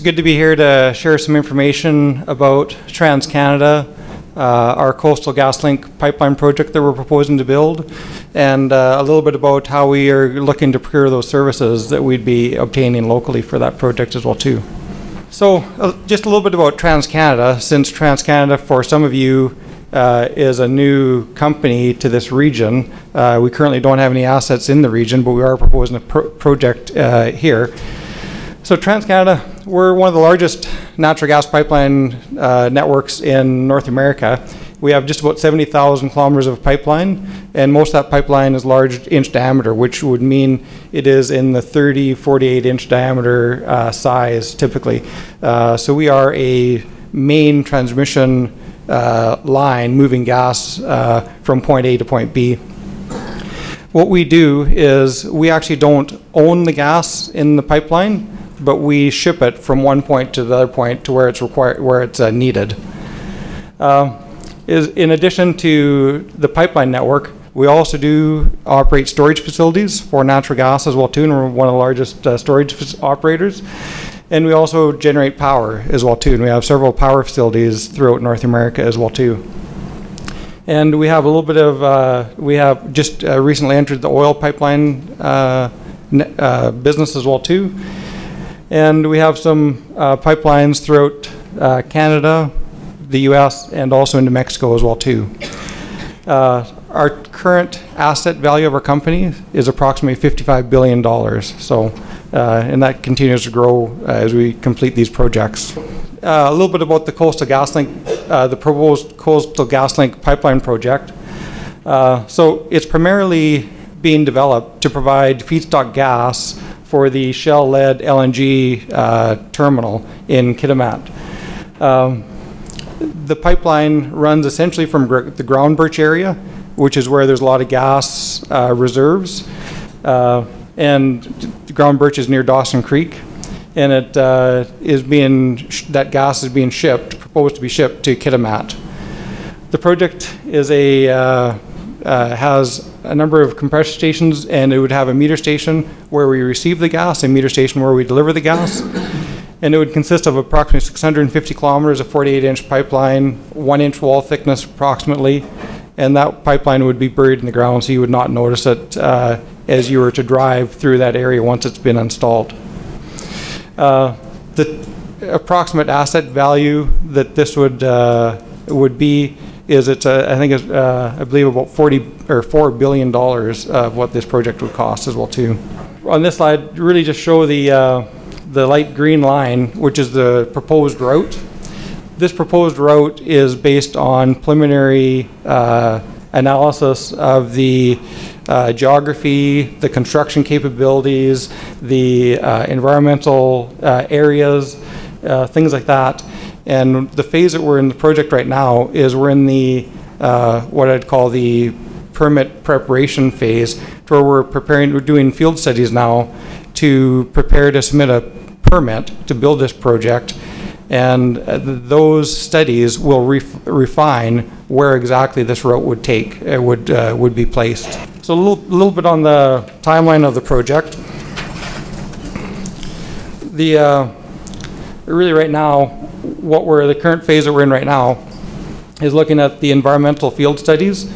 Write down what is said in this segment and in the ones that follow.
good to be here to share some information about Transcanada, our Coastal GasLink pipeline project that we're proposing to build, and a little bit about how we are looking to procure those services that we'd be obtaining locally for that project as well too. So just a little bit about Transcanada, since Transcanada for some of you is a new company to this region. We currently don't have any assets in the region, but we are proposing a project here. So Transcanada, we're one of the largest natural gas pipeline networks in North America. We have just about 70,000 kilometers of pipeline, and most of that pipeline is large inch diameter, which would mean it is in the 30, 48 inch diameter size typically. So we are a main transmission line moving gas from point A to point B. What we do is we actually don't own the gas in the pipeline, but we ship it from one point to the other point to where it's required, where it's needed. In addition to the pipeline network, we also do operate storage facilities for natural gas as well too, and we're one of the largest storage operators. And we also generate power as well too, and we have several power facilities throughout North America as well too. And we have a little bit of, we have just recently entered the oil pipeline business as well too. And we have some pipelines throughout Canada, the US, and also into Mexico as well too. Our current asset value of our company is approximately $55 billion. So, and that continues to grow as we complete these projects. A little bit about the Coastal GasLink, the proposed Coastal GasLink pipeline project. So it's primarily being developed to provide feedstock gas for the Shell-led LNG terminal in Kitimat. The pipeline runs essentially from the ground birch area, which is where there's a lot of gas reserves, and the ground birch is near Dawson Creek, and it that gas is being shipped, proposed to be shipped to Kitimat. The project is has a number of compression stations, and it would have a meter station where we receive the gas, a meter station where we deliver the gas, and it would consist of approximately 650 kilometers of 48-inch pipeline, 1-inch wall thickness approximately, and that pipeline would be buried in the ground, so you would not notice it as you were to drive through that area once it's been installed. The approximate asset value that this would be is I think it's I believe about $4 billion of what this project would cost as well too. On this slide, really just show the light green line, which is the proposed route. This proposed route is based on preliminary analysis of the geography, the construction capabilities, the environmental areas, things like that. And the phase that we're in the project right now is we're in the what I'd call the permit preparation phase, where we're doing field studies now to prepare to submit a permit to build this project, and those studies will refine where exactly this route would take, would be placed. So a little bit on the timeline of the project. Really right now, the current phase that we're in right now is looking at the environmental field studies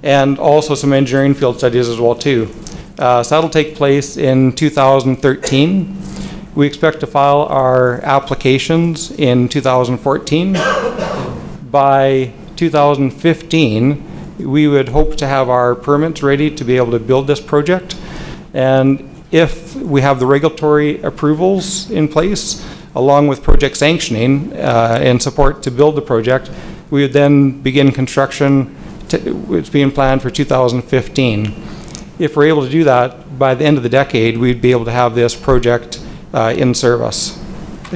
and also some engineering field studies as well too. So that'll take place in 2013. We expect to file our applications in 2014. By 2015, we would hope to have our permits ready to be able to build this project. And if we have the regulatory approvals in place, along with project sanctioning and support to build the project, we would then begin construction. It's being planned for 2015. If we're able to do that, by the end of the decade, we'd be able to have this project in service.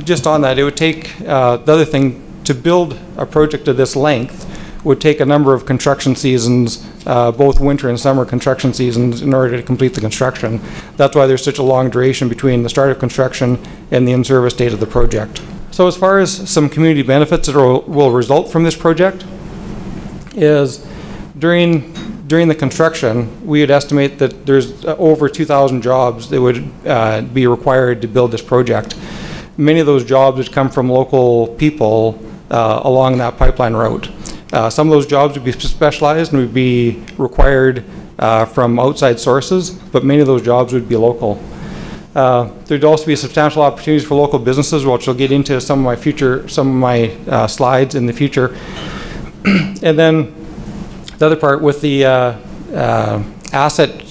Just on that, it would take, the other thing, to build a project of this length would take a number of construction seasons, both winter and summer construction seasons, in order to complete the construction. That's why there's such a long duration between the start of construction and the in-service date of the project. So as far as some community benefits that will result from this project is during the construction, we would estimate that there's over 2,000 jobs that would be required to build this project. many of those jobs would come from local people along that pipeline route. Some of those jobs would be specialized and would be required from outside sources, but many of those jobs would be local. There'd also be substantial opportunities for local businesses, which I'll get into some of my slides in the future. And then the other part with the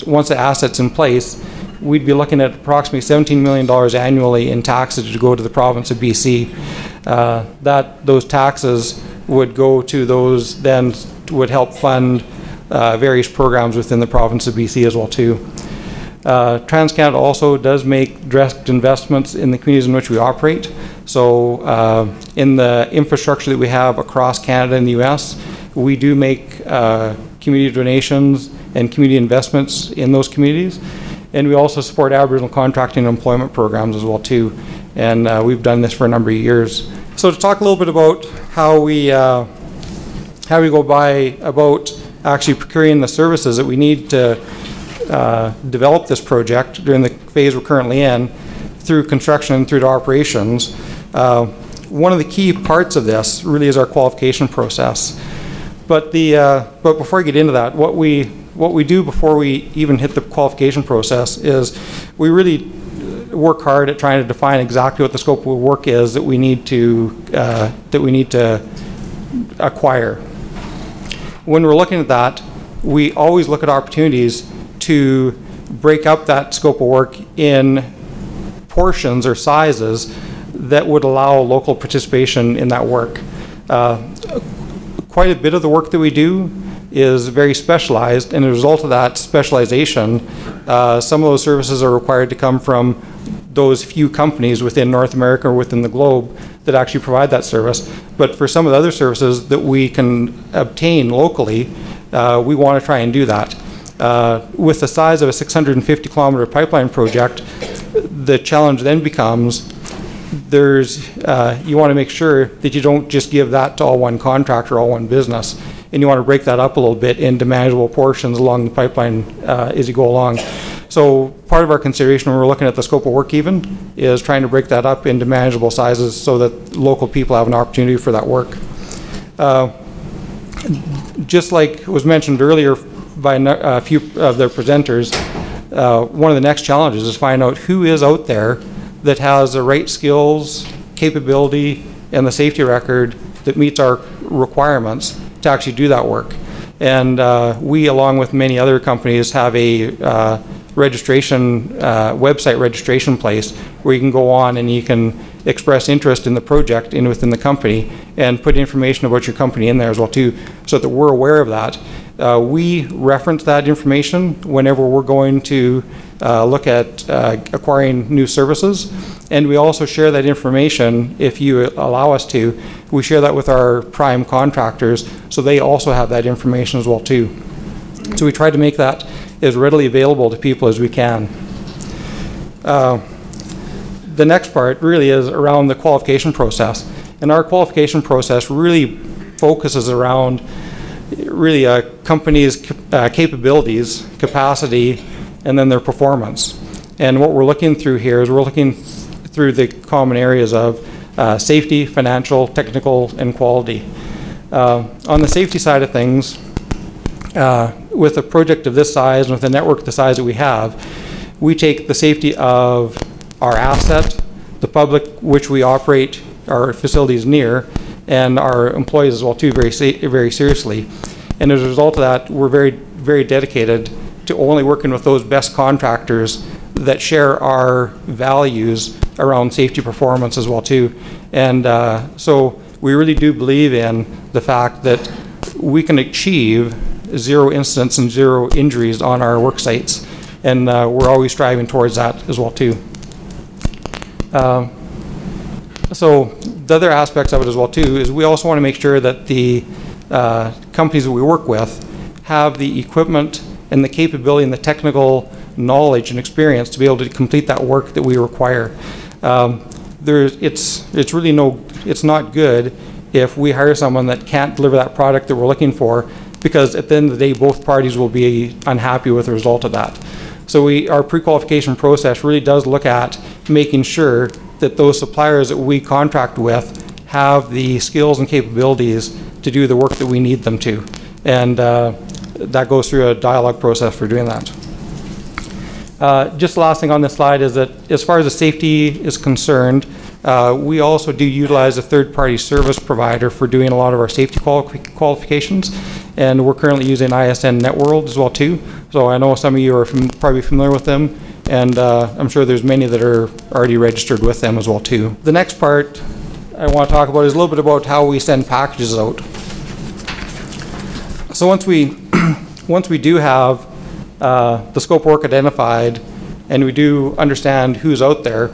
once the asset's in place, we'd be looking at approximately $17 million annually in taxes to go to the province of BC. Those taxes would go to those, then would help fund various programs within the province of BC as well too. Transcanada also does make direct investments in the communities in which we operate. So in the infrastructure that we have across Canada and the US, we do make community donations and community investments in those communities. And we also support Aboriginal contracting and employment programs as well too. And we've done this for a number of years. So to talk a little bit about how we go about actually procuring the services that we need to develop this project during the phase we're currently in, through construction and through to operations. One of the key parts of this really is our qualification process. But before I get into that, what we do before we even hit the qualification process is we really work hard at trying to define exactly what the scope of work is that we need to acquire. When we're looking at that, we always look at opportunities to break up that scope of work in portions or sizes that would allow local participation in that work. Quite a bit of the work that we do is very specialized, and as a result of that specialization, some of those services are required to come from those few companies within North America or within the globe that actually provide that service. But for some of the other services that we can obtain locally, we want to try and do that. With the size of a 650 kilometer pipeline project, the challenge then becomes you want to make sure that you don't just give that to all one contractor, all one business, and you want to break that up a little bit into manageable portions along the pipeline as you go along. So part of our consideration when we're looking at the scope of work even is trying to break that up into manageable sizes so that local people have an opportunity for that work. Just like was mentioned earlier by a few of the presenters, one of the next challenges is find out who is out there that has the right skills, capability, and the safety record that meets our requirements to actually do that work. And we, along with many other companies, have a website registration place where you can go on and you can express interest in the project within the company and put information about your company in there as well too, so that we're aware of that. We reference that information whenever we're going to look at acquiring new services, and we also share that information, if you allow us to, we share that with our prime contractors so they also have that information as well too. So we try to make that as readily available to people as we can. The next part really is around the qualification process, and our qualification process really focuses around really a company's capabilities, capacity, and then their performance. And what we're looking through here is we're looking through the common areas of safety, financial, technical, and quality. On the safety side of things, with a project of this size and with a network the size that we have, we take the safety of our asset, the public which we operate our facilities near, and our employees as well too, very seriously. And as a result of that, we're very dedicated to only working with those best contractors that share our values around safety performance as well too. And so we really do believe in the fact that we can achieve 0 incidents and 0 injuries on our work sites, and we're always striving towards that as well too. So the other aspects of it as well too is we also want to make sure that the companies that we work with have the equipment and the capability and the technical knowledge and experience to be able to complete that work that we require. It's not good if we hire someone that can't deliver that product that we're looking for, because at the end of the day both parties will be unhappy with the result of that. So our pre-qualification process really does look at making sure that those suppliers that we contract with have the skills and capabilities to do the work that we need them to. And that goes through a dialogue process for doing that. Just the last thing on this slide is that as far as the safety is concerned, we also do utilize a third-party service provider for doing a lot of our safety qualifications, and we're currently using ISN Networld as well too. So I know some of you are probably familiar with them, and I'm sure there's many that are already registered with them as well too. The next part I want to talk about is a little bit about how we send packages out. So once we do have the scope of work identified and we do understand who's out there,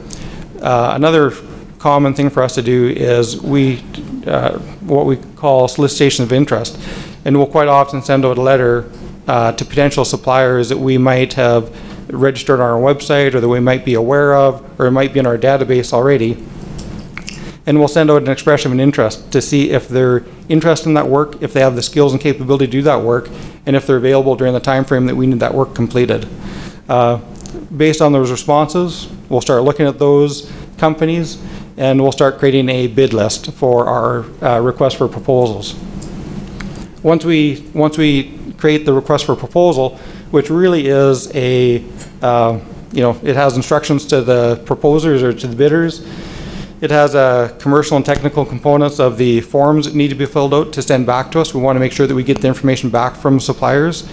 another common thing for us to do is what we call solicitation of interest, and we'll quite often send out a letter to potential suppliers that we might have registered on our website or that we might be aware of or it might be in our database already. And we'll send out an expression of an interest to see if they're interested in that work, if they have the skills and capability to do that work, and if they're available during the time frame that we need that work completed. Based on those responses, we'll start looking at those companies and we'll start creating a bid list for our request for proposals. Once we create the request for proposal, which really is a, it has instructions to the proposers or to the bidders. It has commercial and technical components of the forms that need to be filled out to send back to us. We want to make sure that we get the information back from suppliers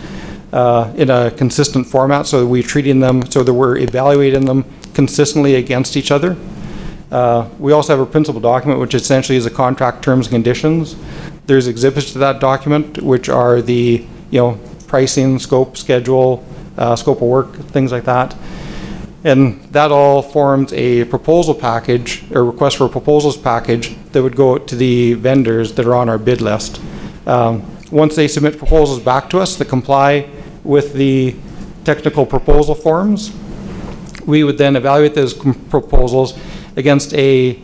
in a consistent format so that we're treating them, so that we're evaluating them consistently against each other. We also have a principal document, which essentially is the contract terms and conditions. There's exhibits to that document, which are the pricing, scope, schedule, scope of work, things like that. And that all forms a proposal package, or request for proposals package, that would go out to the vendors that are on our bid list. Once they submit proposals back to us that comply with the technical proposal forms, we would then evaluate those proposals against a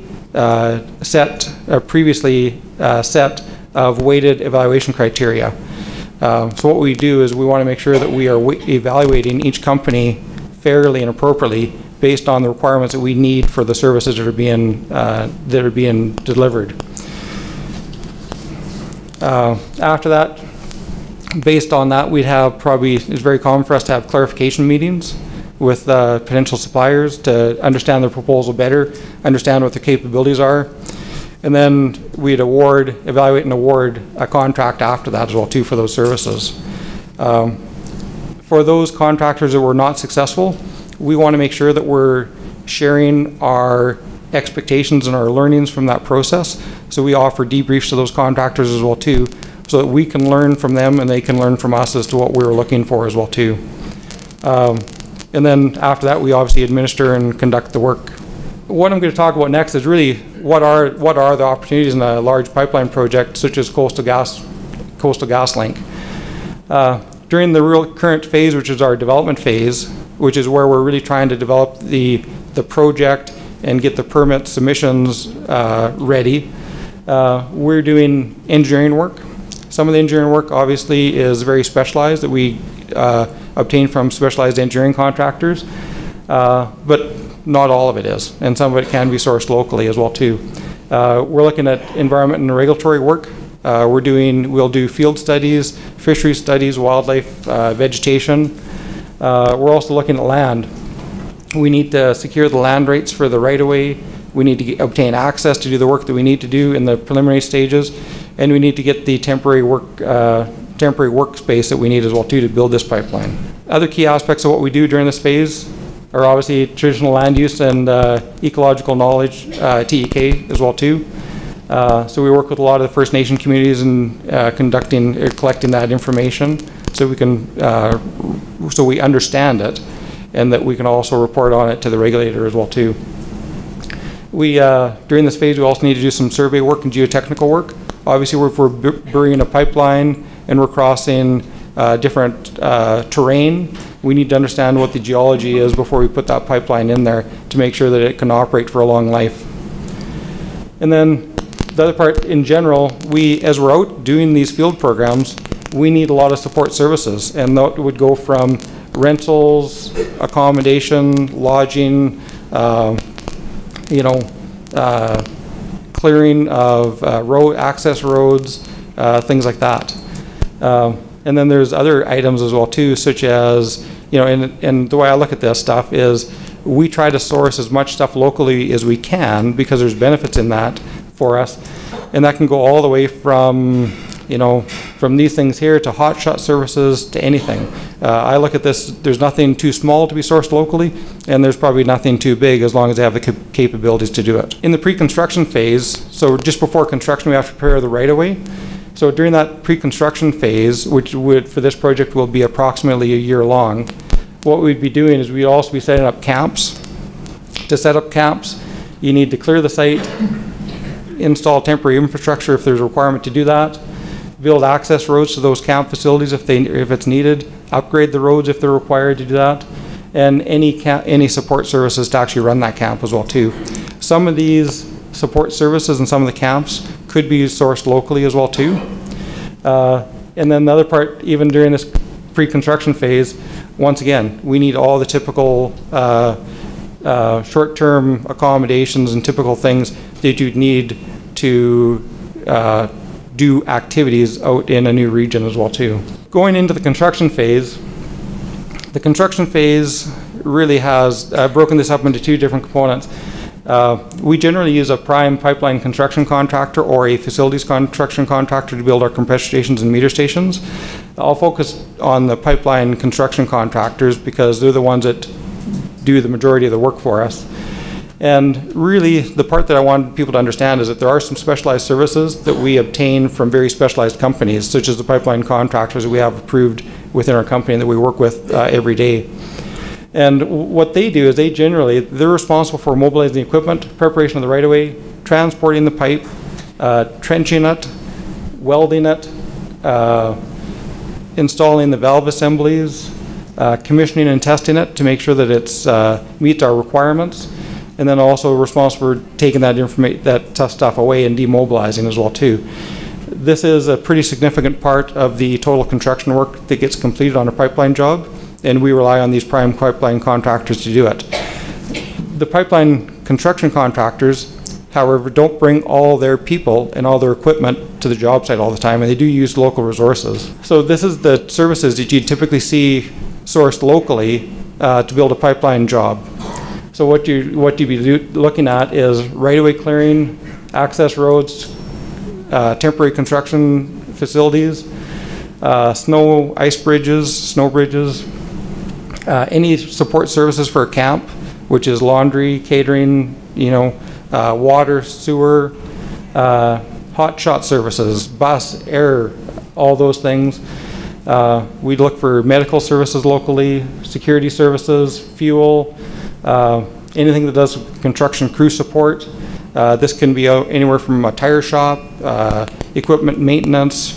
previously set of weighted evaluation criteria. So what we do is we want to make sure that we are evaluating each company fairly and appropriately based on the requirements that we need for the services that are being delivered. After that, based on that, we'd have it's very common for us to have clarification meetings with potential suppliers to understand their proposal better, understand what their capabilities are, and then we'd evaluate and award a contract after that as well too for those services. For those contractors that were not successful, we want to make sure that we're sharing our expectations and our learnings from that process. So we offer debriefs to those contractors as well too, so that we can learn from them and they can learn from us as to what we were looking for as well too. And then after that, we obviously administer and conduct the work. What I'm going to talk about next is really what are the opportunities in a large pipeline project such as Coastal GasLink. During the real current phase, which is our development phase, which is where we're really trying to develop the project and get the permit submissions ready, we're doing engineering work. Some of the engineering work obviously is very specialized that we obtain from specialized engineering contractors, but not all of it is, and some of it can be sourced locally as well too. We're looking at environment and regulatory work. We'll do field studies, fishery studies, wildlife, vegetation. We're also looking at land. We need to secure the land rights for the right-of-way. We need to obtain access to do the work that we need to do in the preliminary stages, and we need to get the temporary workspace that we need as well too to build this pipeline. Other key aspects of what we do during this phase are obviously traditional land use and ecological knowledge, TEK as well too. So we work with a lot of the First Nation communities in collecting that information so we can, so we understand it and that we can also report on it to the regulator as well too. During this phase, we also need to do some survey work and geotechnical work. Obviously, if we're burying a pipeline and we're crossing different terrain, we need to understand what the geology is before we put that pipeline in there to make sure that it can operate for a long life. And then the other part in general, as we're out doing these field programs, we need a lot of support services, and that would go from rentals, accommodation, lodging, you know, clearing of road access roads, things like that. And then there's other items as well too, such as, you know, and the way I look at this stuff is we try to source as much stuff locally as we can because there's benefits in that for us. And that can go all the way from, you know, from these things here to hotshot services to anything. I look at this, there's nothing too small to be sourced locally, and there's probably nothing too big as long as they have the capabilities to do it. In the pre-construction phase, so just before construction, we have to prepare the right-of-way. So during that pre-construction phase, which would, for this project, will be approximately a year long, what we'd be doing is we'd also be setting up camps. To set up camps, you need to clear the site, install temporary infrastructure if there's a requirement to do that, build access roads to those camp facilities if it's needed, upgrade the roads if they're required to do that, and any support services to actually run that camp as well too. Some of these support services and some of the camps could be sourced locally as well too. And then the other part, even during this pre-construction phase, once again, we need all the typical short-term accommodations and typical things that you'd need to do activities out in a new region as well too. Going into the construction phase really has broken this up into two different components. We generally use a prime pipeline construction contractor or a facilities construction contractor to build our compressor stations and meter stations. I'll focus on the pipeline construction contractors because they're the ones that do the majority of the work for us. And really, the part that I want people to understand is that there are some specialized services that we obtain from very specialized companies, such as the pipeline contractors that we have approved within our company and that we work with every day. And what they do is they're responsible for mobilizing the equipment, preparation of the right-of-way, transporting the pipe, trenching it, welding it, installing the valve assemblies, commissioning and testing it to make sure that it's meets our requirements, and then also responsible for taking that stuff away and demobilizing as well too. This is a pretty significant part of the total construction work that gets completed on a pipeline job, and we rely on these prime pipeline contractors to do it. The pipeline construction contractors, however, don't bring all their people and all their equipment to the job site all the time, and they do use local resources. So this is the services that you typically see sourced locally to build a pipeline job. So what you'd be looking at is right-of-way clearing, access roads, temporary construction facilities, snow bridges, any support services for a camp, which is laundry, catering, water, sewer, hot shot services, bus, air, all those things. We look for medical services locally, security services, fuel, anything that does construction crew support. This can be anywhere from a tire shop, equipment maintenance,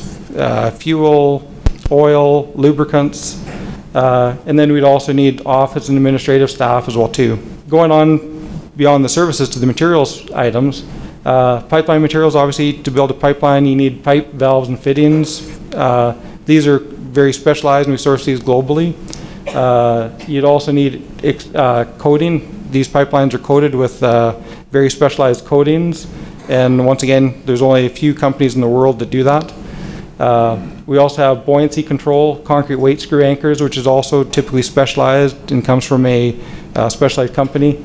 fuel, oil, lubricants, and then we'd also need office and administrative staff as well too. Going on beyond the services to the materials items, pipeline materials, obviously to build a pipeline you need pipe, valves, and fittings. These are very specialized and we source these globally. You'd also need coating. These pipelines are coated with very specialized coatings, and once again, there's only a few companies in the world that do that. We also have buoyancy control, concrete weight screw anchors, which is also typically specialized and comes from a specialized company.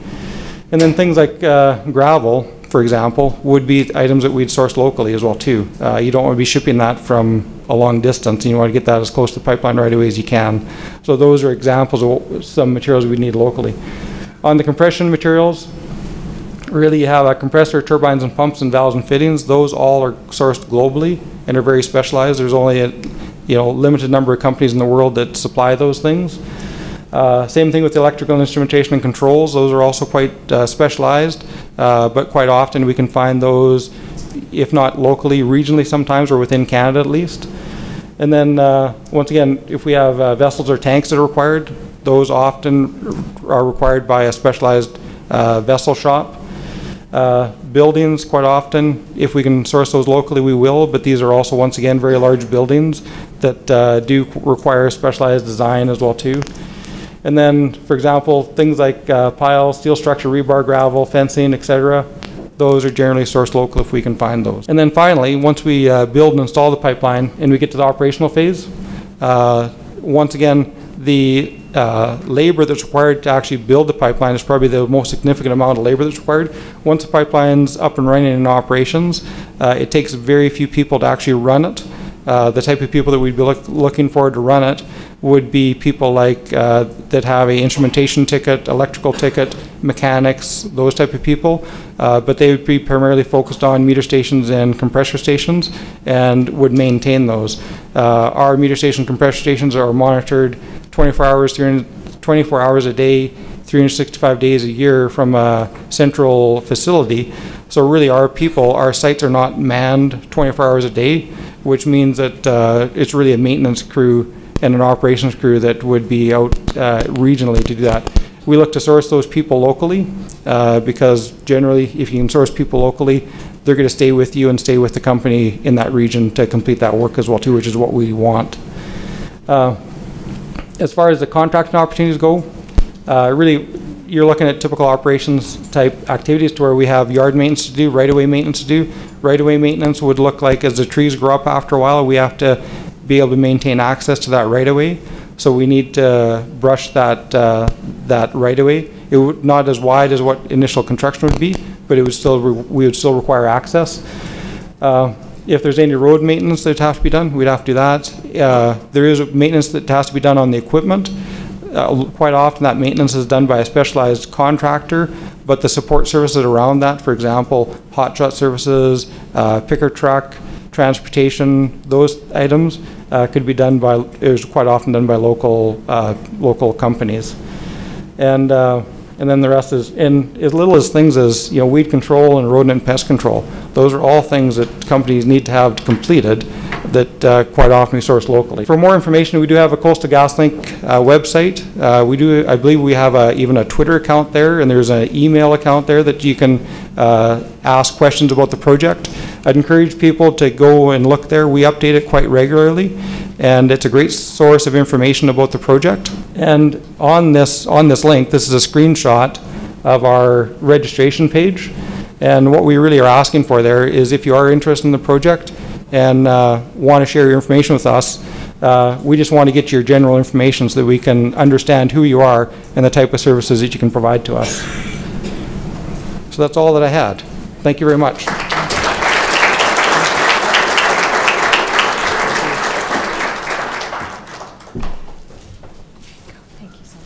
And then things like gravel, for example, would be items that we'd source locally as well too. You don't want to be shipping that from a long distance, and you want to get that as close to the pipeline right away as you can. So those are examples of some materials we need locally. On the compression materials, really you have a compressor, turbines and pumps and valves and fittings. Those all are sourced globally and are very specialized. There's only a limited number of companies in the world that supply those things. Same thing with the electrical instrumentation and controls. Those are also quite specialized, but quite often we can find those, if not locally, regionally sometimes, or within Canada at least. And then once again, if we have vessels or tanks that are required, those often are required by a specialized vessel shop. Buildings, quite often, if we can source those locally, we will, but these are also, once again, very large buildings that do require specialized design as well too. And then, for example, things like pile, steel structure, rebar, gravel, fencing, etc., those are generally sourced local if we can find those. And then finally, once we build and install the pipeline and we get to the operational phase, once again, the labor that's required to actually build the pipeline is probably the most significant amount of labor that's required. Once the pipeline's up and running in operations, it takes very few people to actually run it. The type of people that we'd be looking for to run it would be people like that have a instrumentation ticket, electrical ticket, mechanics, those type of people. But they would be primarily focused on meter stations and compressor stations and would maintain those. Our meter station compressor stations are monitored 24 hours a day, 365 days a year from a central facility. So really our sites are not manned 24 hours a day, which means that it's really a maintenance crew and an operations crew that would be out regionally to do that. We look to source those people locally because generally if you can source people locally, they're going to stay with you and stay with the company in that region to complete that work as well too, which is what we want. As far as the contracting opportunities go, really you're looking at typical operations type activities to where we have yard maintenance to do, right-of-way maintenance to do. Right-of-way maintenance would look like as the trees grow up after a while, we have to be able to maintain access to that right-of-way. So we need to brush that right-of-way. It would not as wide as what initial construction would be, but it would still we would still require access. If there's any road maintenance that have to be done, we'd have to do that. There is maintenance that has to be done on the equipment. Quite often that maintenance is done by a specialized contractor, but the support services around that, for example, hot shot services, picker truck, transportation, those items could be done by, is quite often done by local companies. And then the rest is in as little as things as weed control and rodent and pest control. Those are all things that companies need to have completed that quite often we source locally. For more information, we do have a Coastal GasLink website. I believe we have even a Twitter account there, and there's an email account there that you can ask questions about the project. I'd encourage people to go and look there. We update it quite regularly, and it's a great source of information about the project. And on this link, this is a screenshot of our registration page. And what we really are asking for there is if you are interested in the project and want to share your information with us, we just want to get your general information so that we can understand who you are and the type of services that you can provide to us. So that's all that I had. Thank you very much.